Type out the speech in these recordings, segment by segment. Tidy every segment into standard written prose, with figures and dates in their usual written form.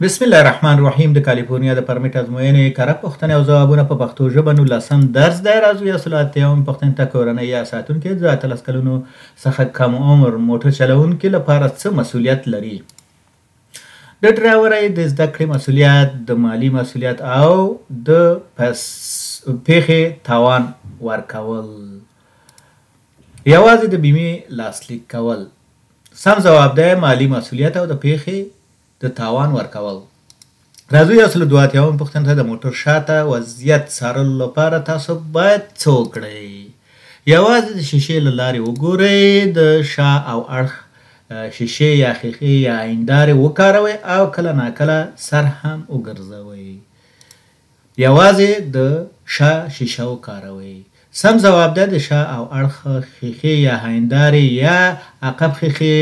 بسم الله الرحمن الرحیم. د کالیفورنیا د پرمیټ ازموینې کره پوښتنې او ځوابونه په پښتو ژبه 19 درس دی. راځو یا سلاتیاوم پوښتنې ته کورنۍ یا ساتونکي د 13 کلونو څخه کم عمر موټر چلونکي لپاره څه مسؤلیت لري؟ د ډرایورۍ د زده کړې مسؤلیت، د مالی مسؤلیت او د پیښې تاوان ورکول. یوازې د بیمې لاسلیک کول. سم ځواب دی مالی مسؤلیت او د پیښې د تاوان ورکول. راځو یو سل دوه اتیاومه پوښتنې ته د موټر شاته وضعیت څارلو لپاره تاسو باید څه وکړئ؟ یوازې د شیشې له لارې وګورئ، د شا او اړخ شیشې یا ښیښې یا هندارې وکاروئ او کله ناکله سر هم وګرځوئ. یوازې د شا شیشه وکاروئ. سم ځواب دی د شا او اړخ ښیښې یا هندارې یا عقب ښیښې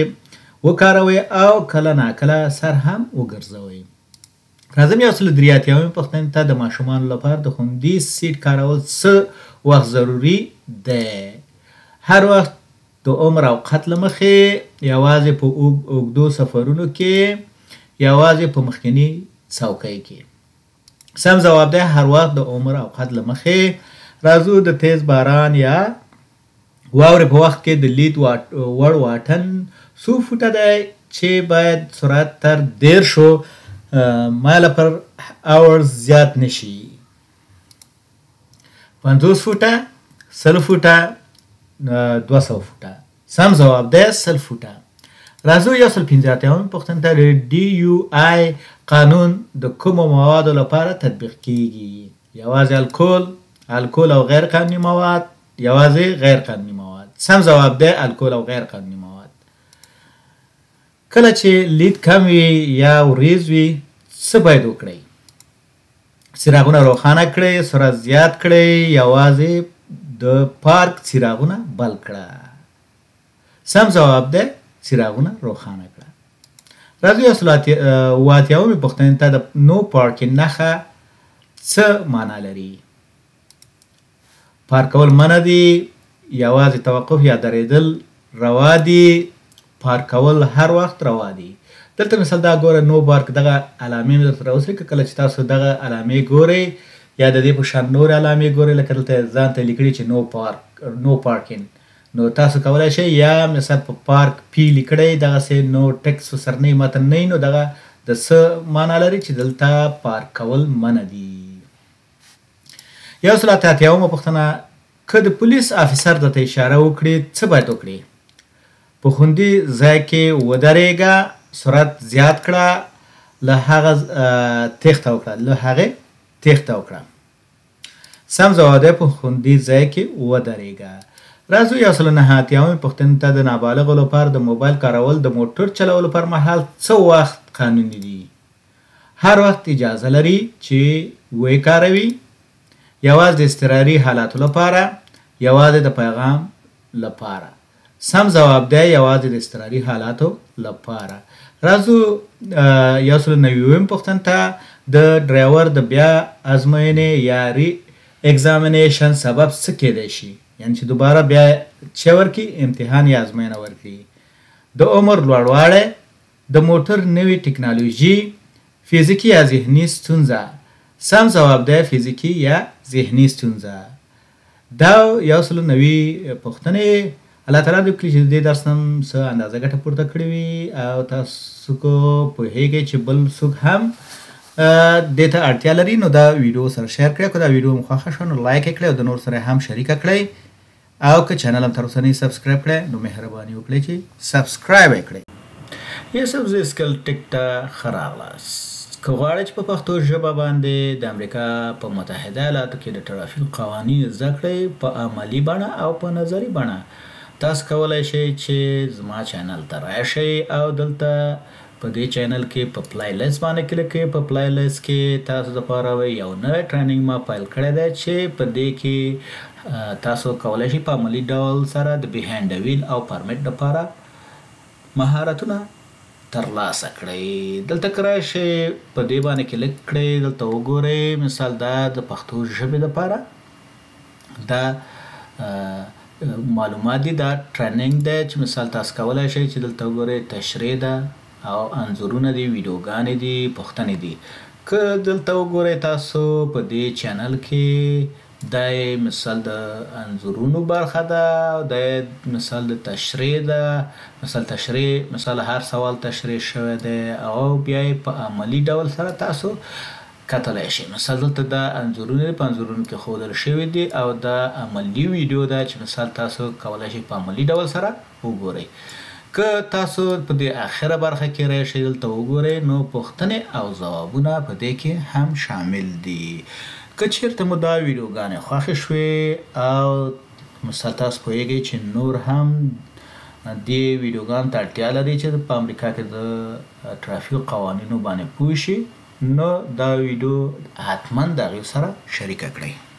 وکاروئ او کله ناکله سر هم وګرځوئ. راځم یو سل درې اتیاومې پوښتنې ته د ماشومانو لپاره د خوندي سیټ کارول څه وخت ضروري دی؟ هر وخت د عمر او قد له مخې، یوازې په اوږدو سفرونو کې، یوازې په مخکیني څوکۍ کې. سم ځواب دی هر وخت د عمر او قد له مخې. راځو د تیز باران یا واورې په وخت کې د لید وړ واټن څو فوټه دی چې باید سرعت تر 10 مایله پر اور زیات نشي؟ 50 فوټه، 100 فوټه، 200 فوټه. سم ځواب دی 100 فوټه. راځو یو سل پنځه اتیاومې پوښتنې ته د DUI قانون د کومو موادو لپاره تطبیق کیږي؟ یوازې الکول او غیر قانوني مواد، یوازې غیر قانوني مواد. سم ځواب دی الکول او غیر قانوني مواد. کله چې لید کم وي یا وریځ وي څه باید وکړئ؟ څراغونه روښانه کړئ، سرعت زیات کړئ، یوازې د پارک څراغونه بل کړه. سم ځواب دی څراغونه روښانه کړه. راځو یو سل اوه اتیاومې پوښتنې ته د نو پارکینګ نښه څه معنا لري؟ پارکول منع دي، یوازې توقف یا درېدل روا دي، پارکول هر وخت روا دي. دلته مثال دا ګوره نو پارک دغه علامې مې درته راوستلې که کله چې تاسو دغه علامې ګورئ یا د دې په شان نورې علامې ګورئ لکه دلته ځان ته لیکلي چې نو پارکینګ، نو تاسو کولی شئ یا مثال په پارک پی لیکلی دغسې نو ټکس سرنۍ متن نه نو دغه د څه معنا لري چې دلته پارک کول منع دي. یو سل اته اتیاومه پوښتنه که د پولیس افیسر درته اشاره وکړي څه باید وکړي؟ په خوندي ځای کې ودرېږه، سرعت زیات کړه، له هغې تېښته وکړه. سم ځواب دی په خوندي ځای کې ودرېږه. راځو یو سل نهه اتیاومې پوښتنې ته د نابالغو لپاره د موبایل کارول د موټر چلولو پر مهال څه وخت قانوني دي؟ هر وخت اجازه لري چې ویې کاروي، یوازې د اضطراري حالاتو لپاره، یوازې د پیغام لپاره. سم ځواب دی یوازې د اضطراري حالاتو لپاره. راځو یو سل نوي پوښتنې ته د ډرایور د بیا ازموینې یا ری ایگزامینیشن سبب څه کیدی شي؟ یعنې چې دوباره بیا چې ورکړي امتحان یا ازموینه ورکړي. د عمر لوړوالی، د موټر نوې ټکنالوژي، فزیکي یا ذهني ستونزه. سم ځواب دی فزیکي یا ذهني ستونزه. دا یو سل نوي پوښتنې. الله تعالی دې وکړي چې د دې درس نه څه اندازه ګټه پورته کړې وي او تاسو کو پوهیږئ چې بل څوک هم دې ته اړتیا لري نو دا ویډیو سره شیر کړئ. که دا ویډیو مو خوښه شوه نو لایک یې کړئ او د نور سره هم شریکه کړئ او که چینل هم تر اوسه نه سبسکرایب کړئ نو مهرباني وکړئ چې سبسکرایب یې کړئ. یوسف اسکل ټیک ته ښه راغلاست. که غواړئ چې په پښتو ژبه باندې د امریکا په متحده ایالاتو کې د ټرافیک قوانین زده کړئ په عملي بڼه او په نظري بڼه، تاسو کولی شئ چې زما چینل ته راشئ او دلته په دې چینل کې په پلای لیست باندې کلیک کړئ. په پلای لیست کې تاسو دپاره یو نوی ټریننګ ما پیل کړی دی چې په دې کې تاسو کولی شئ په عملي ډول سره د بیهایند د ویل او پرمیټ دپاره مهارتونه ترلاسه کړئ. دلته که راشئ په دې باندې کلیک کړئ، دلته وګورئ مثال دا د پښتو ژبې دپاره دا معلومات دي، دا ټریننګ دی چې مثال تاسو کولی شئ چې دلته وګورئ تشریح ده، او انځورونه دي، ویډیوګانې دي، پوښتنې دي. که دلته وګورئ تاسو په دې چینل کې دا مثال د انځورونو برخه ده، او دا مثال د تشریح ده. مثال هر سوال تشریح شوی دی او بیا په عملی ډول سره تاسو کتلی شئ. مثال دلته دا انځورونه په انځورونو کې ښودل شوي دي او دا عملي ویډیو ده چې مثال تاسو کولی شئ په عملي ډول سره وګورئ. که تاسو په دې اخره برخه کې راشئ دلته وګورئ نو پوښتنې او ځوابونه په دې کې هم شامل دي. که چیرته مو دا ویډیوګانې خوښې شوې او مثال تاسو پوهیږئ چې نور هم دې ویډیوګانو ته اړتیا لري چې په امریکا کې د ټرافیک قوانینو باندې پوه شي، نو دا ویډیو حتما د هغوی سره شریکه کړئ.